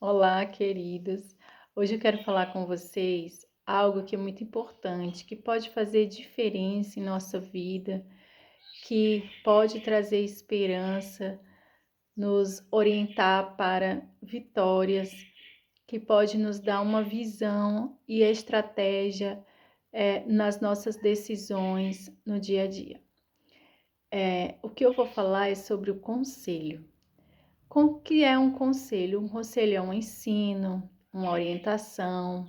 Olá, queridos. Hoje eu quero falar com vocês algo que é muito importante, que pode fazer diferença em nossa vida, que pode trazer esperança, nos orientar para vitórias, que pode nos dar uma visão e estratégia nas nossas decisões no dia a dia. O que eu vou falar é sobre o conselho. O que é um conselho? Um conselho é um ensino, uma orientação,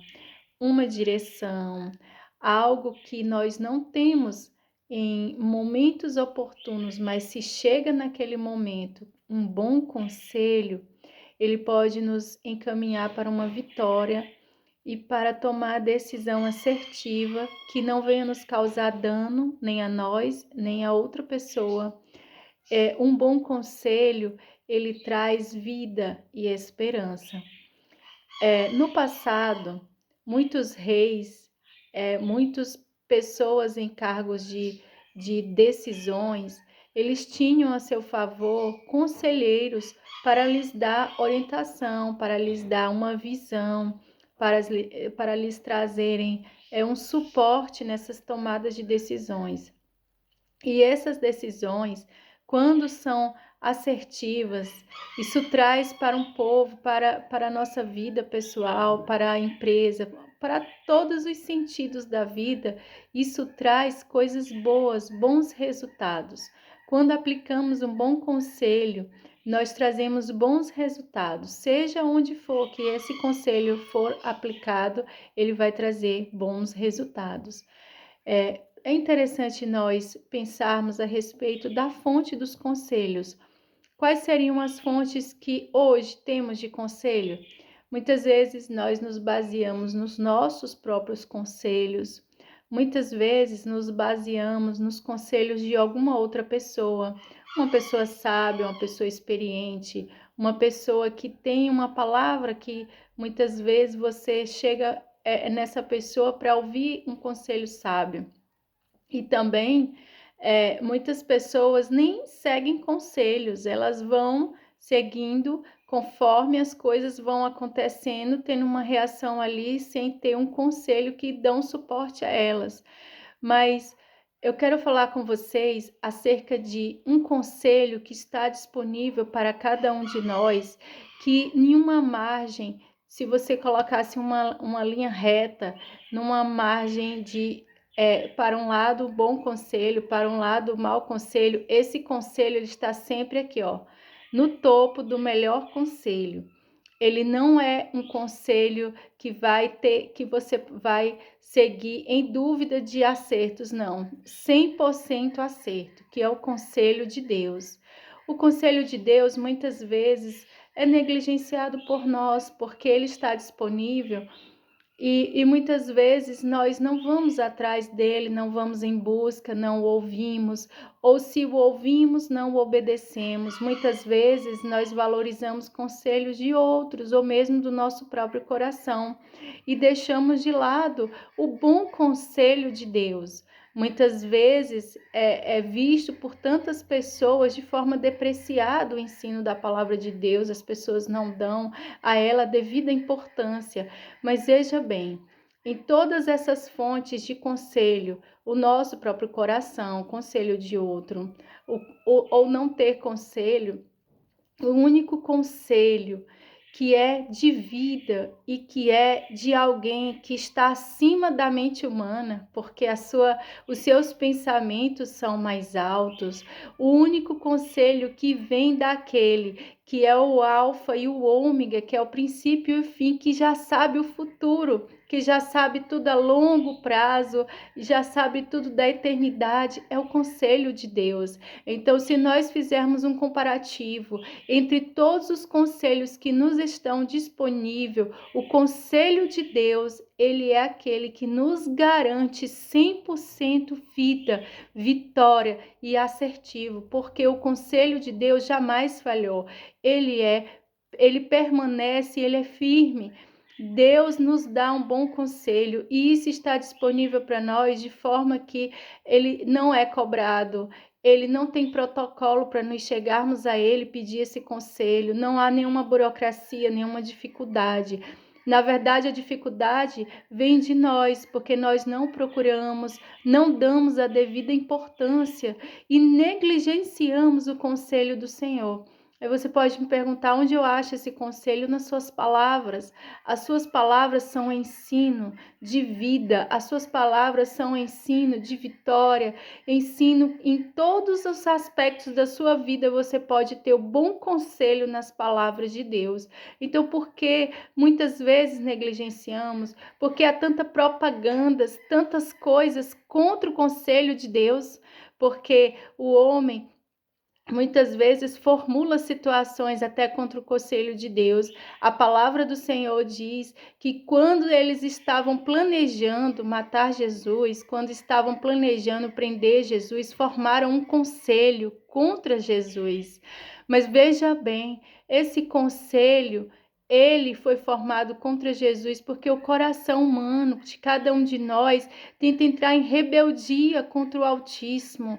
uma direção, algo que nós não temos em momentos oportunos, mas se chega naquele momento um bom conselho, ele pode nos encaminhar para uma vitória e para tomar a decisão assertiva que não venha nos causar dano nem a nós, nem a outra pessoa. Um bom conselho, ele traz vida e esperança. No passado, muitos reis, muitas pessoas em cargos de decisões, eles tinham a seu favor conselheiros para lhes dar orientação, para lhes dar uma visão, para lhes trazerem um suporte nessas tomadas de decisões. E essas decisões, quando são assertivas, isso traz para um povo, para a nossa vida pessoal, para a empresa, para todos os sentidos da vida, isso traz coisas boas, bons resultados. Quando aplicamos um bom conselho, nós trazemos bons resultados. Seja onde for que esse conselho for aplicado, ele vai trazer bons resultados. É interessante nós pensarmos a respeito da fonte dos conselhos. Quais seriam as fontes que hoje temos de conselho? Muitas vezes nós nos baseamos nos nossos próprios conselhos, muitas vezes nos baseamos nos conselhos de alguma outra pessoa, uma pessoa sábia, uma pessoa experiente, uma pessoa que tem uma palavra que muitas vezes você chega nessa pessoa para ouvir um conselho sábio. E também muitas pessoas nem seguem conselhos, elas vão seguindo conforme as coisas vão acontecendo, tendo uma reação ali sem ter um conselho que dão suporte a elas. Mas eu quero falar com vocês acerca de um conselho que está disponível para cada um de nós, que nenhuma margem, se você colocasse uma linha reta, numa margem para um lado bom conselho, para um lado mau conselho, esse conselho ele está sempre aqui, ó, no topo do melhor conselho. Ele não é um conselho que você vai seguir em dúvida de acertos, não. 100% acerto, que é o conselho de Deus. O conselho de Deus muitas vezes é negligenciado por nós, porque ele está disponível e muitas vezes nós não vamos atrás dele, não vamos em busca, não o ouvimos, ou se o ouvimos, não o obedecemos. Muitas vezes nós valorizamos conselhos de outros, ou mesmo do nosso próprio coração, e deixamos de lado o bom conselho de Deus. Muitas vezes é visto por tantas pessoas de forma depreciada o ensino da palavra de Deus, as pessoas não dão a ela a devida importância. Mas veja bem, em todas essas fontes de conselho, o nosso próprio coração, o conselho de outro, ou não ter conselho, o único conselho que é de vida e que é de alguém que está acima da mente humana, porque os seus pensamentos são mais altos. O único conselho que vem daquele que é o alfa e o ômega, que é o princípio e o fim, que já sabe o futuro, que já sabe tudo a longo prazo, já sabe tudo da eternidade, é o conselho de Deus. Então, se nós fizermos um comparativo entre todos os conselhos que nos estão disponíveis, o conselho de Deus, ele é aquele que nos garante 100% vida, vitória e assertivo, porque o conselho de Deus jamais falhou. Ele permanece, ele é firme. Deus nos dá um bom conselho e isso está disponível para nós de forma que ele não é cobrado. Ele não tem protocolo para nós chegarmos a Ele e pedir esse conselho. Não há nenhuma burocracia, nenhuma dificuldade. Na verdade, a dificuldade vem de nós, porque nós não procuramos, não damos a devida importância e negligenciamos o conselho do Senhor. Aí você pode me perguntar onde eu acho esse conselho nas suas palavras. As suas palavras são ensino de vida, as suas palavras são ensino de vitória, ensino em todos os aspectos da sua vida. Você pode ter o bom conselho nas palavras de Deus. Então, por que muitas vezes negligenciamos? Porque há tanta propaganda, tantas coisas contra o conselho de Deus, porque o homem muitas vezes formula situações até contra o conselho de Deus. A palavra do Senhor diz que quando eles estavam planejando matar Jesus, quando estavam planejando prender Jesus, formaram um conselho contra Jesus. Mas veja bem, esse conselho, ele foi formado contra Jesus porque o coração humano de cada um de nós tenta entrar em rebeldia contra o Altíssimo,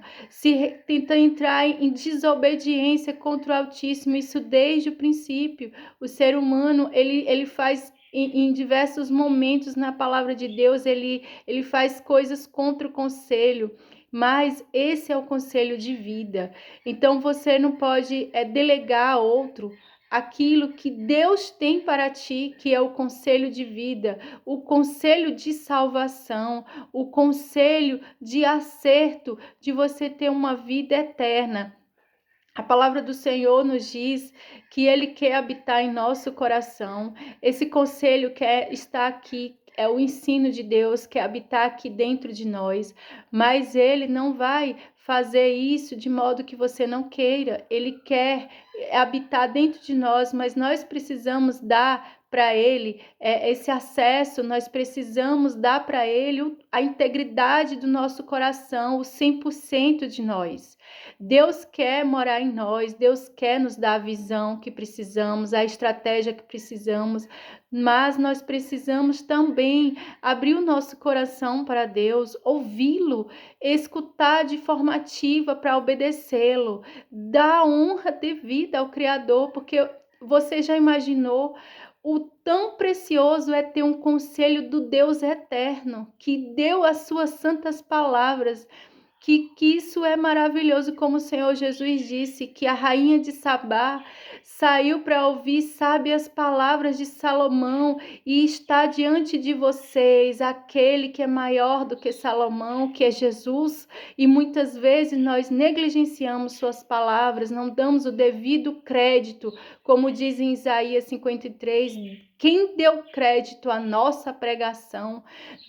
tenta entrar em desobediência contra o Altíssimo, isso desde o princípio. O ser humano, ele faz em diversos momentos na palavra de Deus, ele faz coisas contra o conselho, mas esse é o conselho de vida. Então você não pode delegar a outro aquilo que Deus tem para ti, que é o conselho de vida, o conselho de salvação, o conselho de acerto, de você ter uma vida eterna. A palavra do Senhor nos diz que Ele quer habitar em nosso coração. Esse conselho quer estar aqui, é o ensino de Deus, quer habitar aqui dentro de nós. Mas Ele não vai fazer isso de modo que você não queira. Ele quer habitar dentro de nós, mas nós precisamos dar para Ele esse acesso, nós precisamos dar para Ele a integridade do nosso coração, o 100% de nós. Deus quer morar em nós, Deus quer nos dar a visão que precisamos, a estratégia que precisamos, mas nós precisamos também abrir o nosso coração para Deus, ouvi-lo, escutar de forma ativa para obedecê-lo, dar honra devida ao Criador, porque você já imaginou o tão precioso é ter um conselho do Deus eterno, que deu as suas santas palavras, que isso é maravilhoso, como o Senhor Jesus disse, que a rainha de Sabá saiu para ouvir sábias palavras de Salomão, e está diante de vocês aquele que é maior do que Salomão, que é Jesus, e muitas vezes nós negligenciamos suas palavras, não damos o devido crédito, como diz em Isaías 53, quem deu crédito à nossa pregação,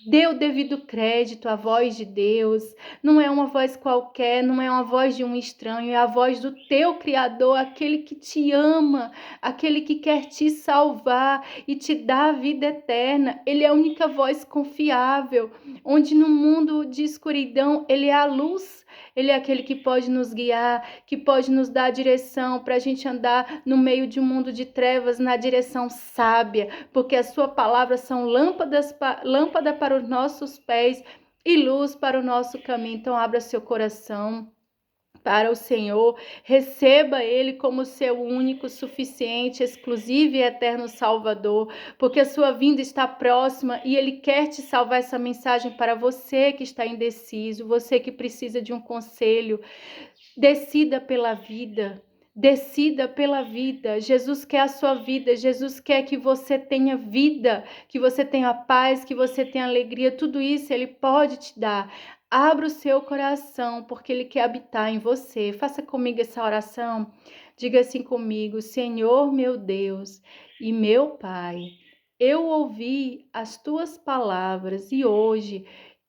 deu devido crédito à voz de Deus. Não é uma voz qualquer, não é uma voz de um estranho, é a voz do teu Criador, aquele que te ama, aquele que quer te salvar e te dar a vida eterna. Ele é a única voz confiável, onde no mundo de escuridão, ele é a luz. Ele é aquele que pode nos guiar, que pode nos dar a direção para a gente andar no meio de um mundo de trevas, na direção sábia, porque a sua palavra são lâmpada para os nossos pés e luz para o nosso caminho. Então abra seu coração para o Senhor, receba Ele como seu único, suficiente, exclusivo e eterno Salvador, porque a sua vinda está próxima e Ele quer te salvar. Essa mensagem para você que está indeciso, você que precisa de um conselho. Decida pela vida. Decida pela vida. Jesus quer a sua vida. Jesus quer que você tenha vida, que você tenha paz, que você tenha alegria. Tudo isso Ele pode te dar. Abra o seu coração, porque Ele quer habitar em você. Faça comigo essa oração. Diga assim comigo: Senhor meu Deus e meu Pai, eu ouvi as tuas palavras e hoje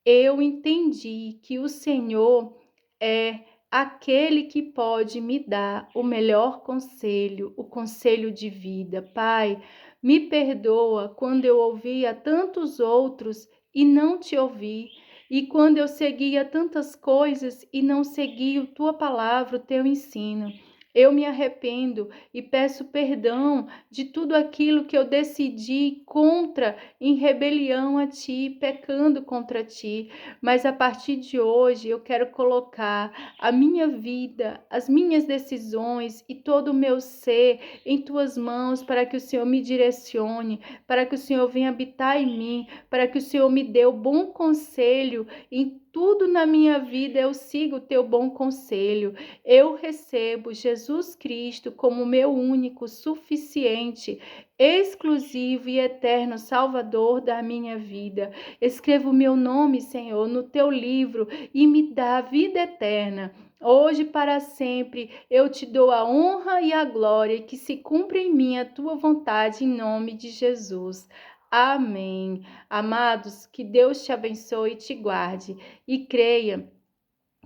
eu entendi que o Senhor é aquele que pode me dar o melhor conselho, o conselho de vida. Pai, me perdoa quando eu ouvia tantos outros e não te ouvi, e quando eu seguia tantas coisas e não segui a tua palavra, o teu ensino. Eu me arrependo e peço perdão de tudo aquilo que eu decidi contra, em rebelião a Ti, pecando contra Ti. Mas a partir de hoje eu quero colocar a minha vida, as minhas decisões e todo o meu ser em Tuas mãos, para que o Senhor me direcione, para que o Senhor venha habitar em mim, para que o Senhor me dê o bom conselho em tudo na minha vida. Eu sigo o Teu bom conselho. Eu recebo Jesus Cristo como meu único, suficiente, exclusivo e eterno Salvador da minha vida. Escreva o meu nome, Senhor, no Teu livro e me dá a vida eterna. Hoje para sempre eu te dou a honra e a glória, e que se cumpra em mim a Tua vontade, em nome de Jesus. Amém. Amados, que Deus te abençoe e te guarde, e creia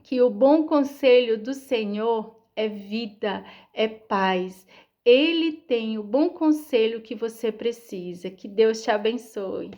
que o bom conselho do Senhor é vida, é paz. Ele tem o bom conselho que você precisa. Que Deus te abençoe.